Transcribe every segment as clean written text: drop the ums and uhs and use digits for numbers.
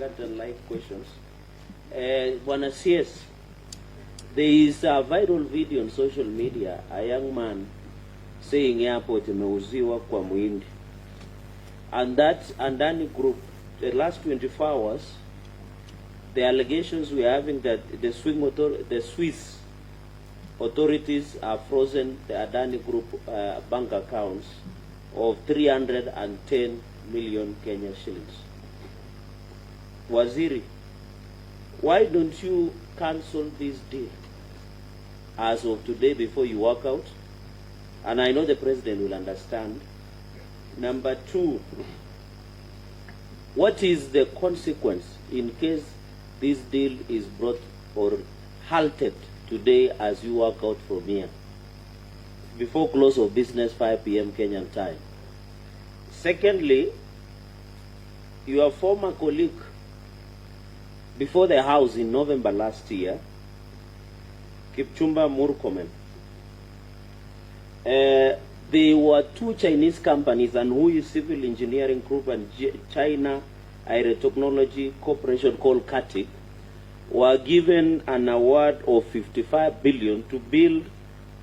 cut and live questions. Bwana CS, there is a viral video on social media, a young man saying airport imeuziwa kwa muhindi. And that Andani group, the last 24 hours, the allegations we are having that the Swiss authorities have frozen the Adani Group bank accounts of 310 million Kenya shillings. Waziri, why don't you cancel this deal as of today before you walk out? And I know the president will understand. Number two, what is the consequence in case this deal is brought or halted today as you walk out from here before close of business 5 p.m. Kenyan time? Secondly, your former colleague before the House in November last year, Kipchumba Murkomen, there were two Chinese companies and who is Civil Engineering Group and China Aerotechnology Corporation called CATIC were given an award of 55 billion to build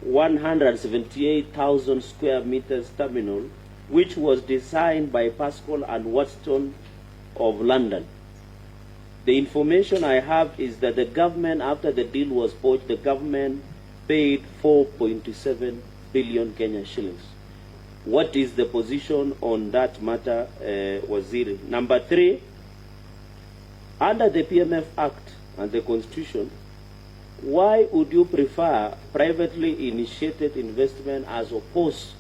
178,000 square meters terminal, which was designed by Pascal and Watson of London. The information I have is that the government, after the deal was forged, the government paid 4.7 billion Kenyan shillings. What is the position on that matter, Waziri? Number three, under the PMF Act and the Constitution, why would you prefer privately initiated investment as opposed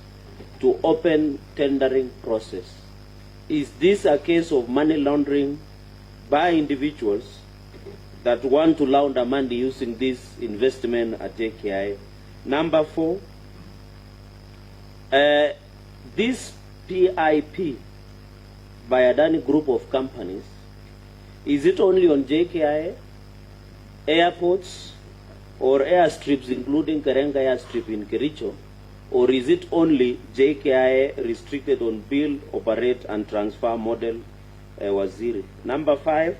to open tendering process? Is this a case of money laundering by individuals that want to launder money using this investment at JKI? Number four, this PIP by Adani Group of companies, is it only on JKI, airports, or airstrips, including Cherargei airstrip in Kericho, or is it only JKI restricted on build, operate, and transfer model, Waziri? Number five,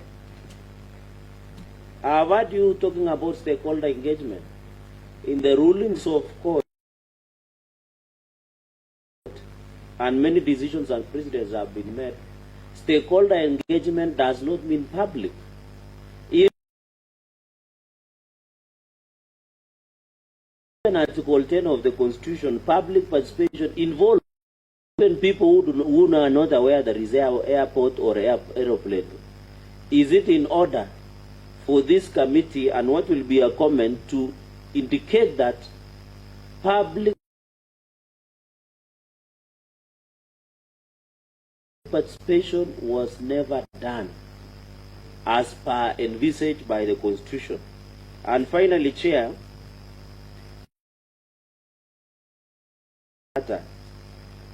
I've heard you talking about stakeholder engagement. In the rulings of court, and many decisions and precedents have been made, stakeholder engagement does not mean public. Even Article 10 of the Constitution, public participation involves even people who are not aware there is an airport or aeroplane. Is it in order for this committee, and what will be a comment, to indicate that public participation was never done as per envisaged by the Constitution? And finally, Chair,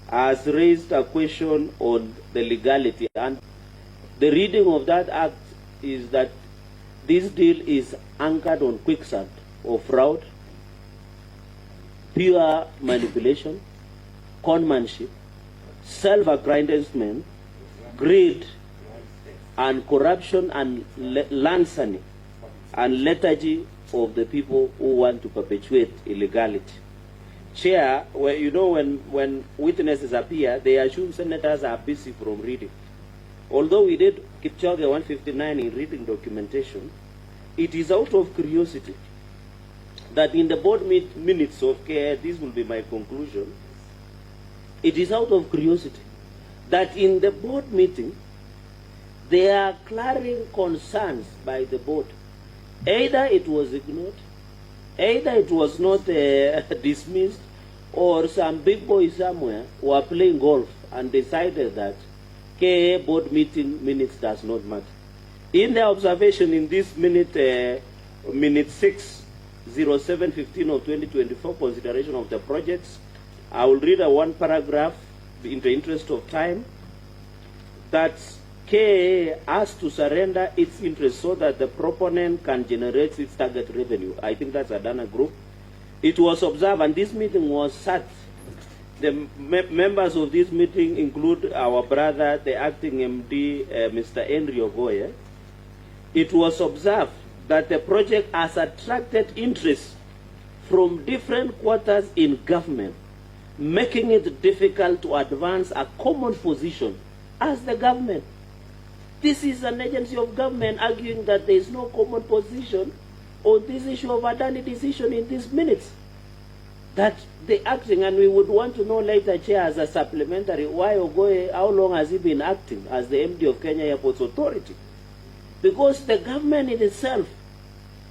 has raised a question on the legality, and the reading of that act is that this deal is anchored on quicksand of fraud, pure manipulation, conmanship, self-aggrandizement, greed, and corruption, and larceny and lethargy of the people who want to perpetuate illegality. Chair, you know, when witnesses appear, they assume senators are busy from reading. Although we did Chirhcir 159 in reading documentation, it is out of curiosity that in the board minutes of care, this will be my conclusion, it is out of curiosity that in the board meeting, there are glaring concerns by the board. Either it was ignored, either it was not dismissed, or some big boy somewhere were playing golf and decided that KA board meeting minutes does not matter. In the observation in this minute 6/07/15 of 2024, consideration of the projects, I will read one paragraph in the interest of time, that KA has to surrender its interest so that the proponent can generate its target revenue. I think that's Adana Group. It was observed, and this meeting was sat. The members of this meeting include our brother, the acting MD, Mr. Henry Ogoye, it was observed that the project has attracted interest from different quarters in government, making it difficult to advance a common position as the government. This is an agency of government arguing that there is no common position on this issue of Adani decision in these minutes. That they acting, and we would want to know later, Chair, as a supplementary, why Ogoe, how long has he been acting as the MD of Kenya Airports Authority? Because the government in itself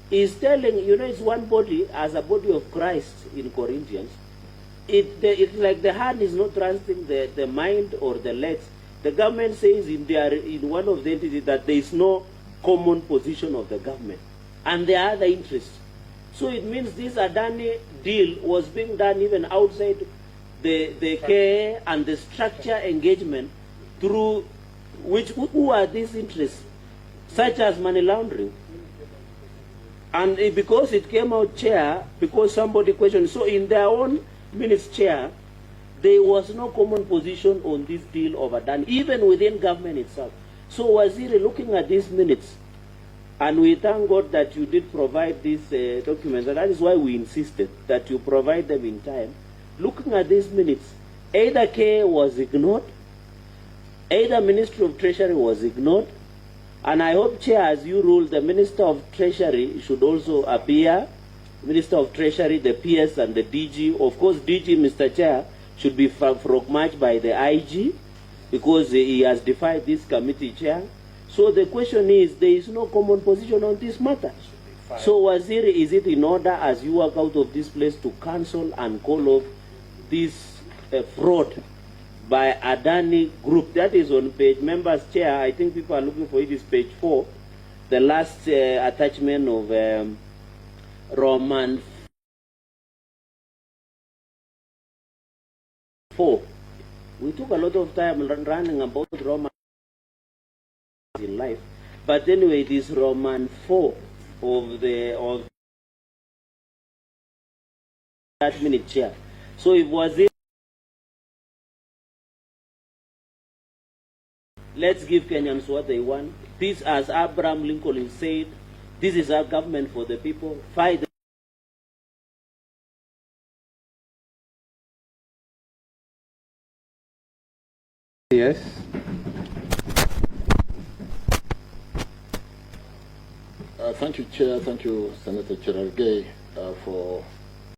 is telling, you know, it's one body as a body of Christ in Corinthians. It's like the hand is not trusting the mind or the legs. The government says in one of the entities that there is no common position of the government. And there are other interests. So it means this Adani deal was being done even outside the care and the structure engagement through who are these interests, such as money laundering. And because it came out, Chair, because somebody questioned, so in their own minutes, Chair, there was no common position on this deal of Adani, even within government itself. So Waziri, looking at these minutes, and we thank God that you did provide these documents, and that is why we insisted that you provide them in time. Looking at these minutes, either K was ignored, either Ministry of Treasury was ignored, and I hope, Chair, as you rule, the Minister of Treasury should also appear. Minister of Treasury, the PS and the DG. Of course, DG, Mr. Chair, should be frog-marched by the IG because he has defied this committee, Chair. So the question is, there is no common position on this matter. So Waziri, is it in order as you walk out of this place to cancel and call off this fraud by Adani Group? That is on page, members, Chair, I think people are looking for it, is page 4, the last attachment of Roman 4. We took a lot of time running about Roman in life, but anyway, it is Roman 4 of that minute, Chair. So it was it. Let's give Kenyans what they want. This, as Abraham Lincoln said, this is our government for the people. Fight. Yes. Thank you, Chair. Thank you, Senator Cherargei, for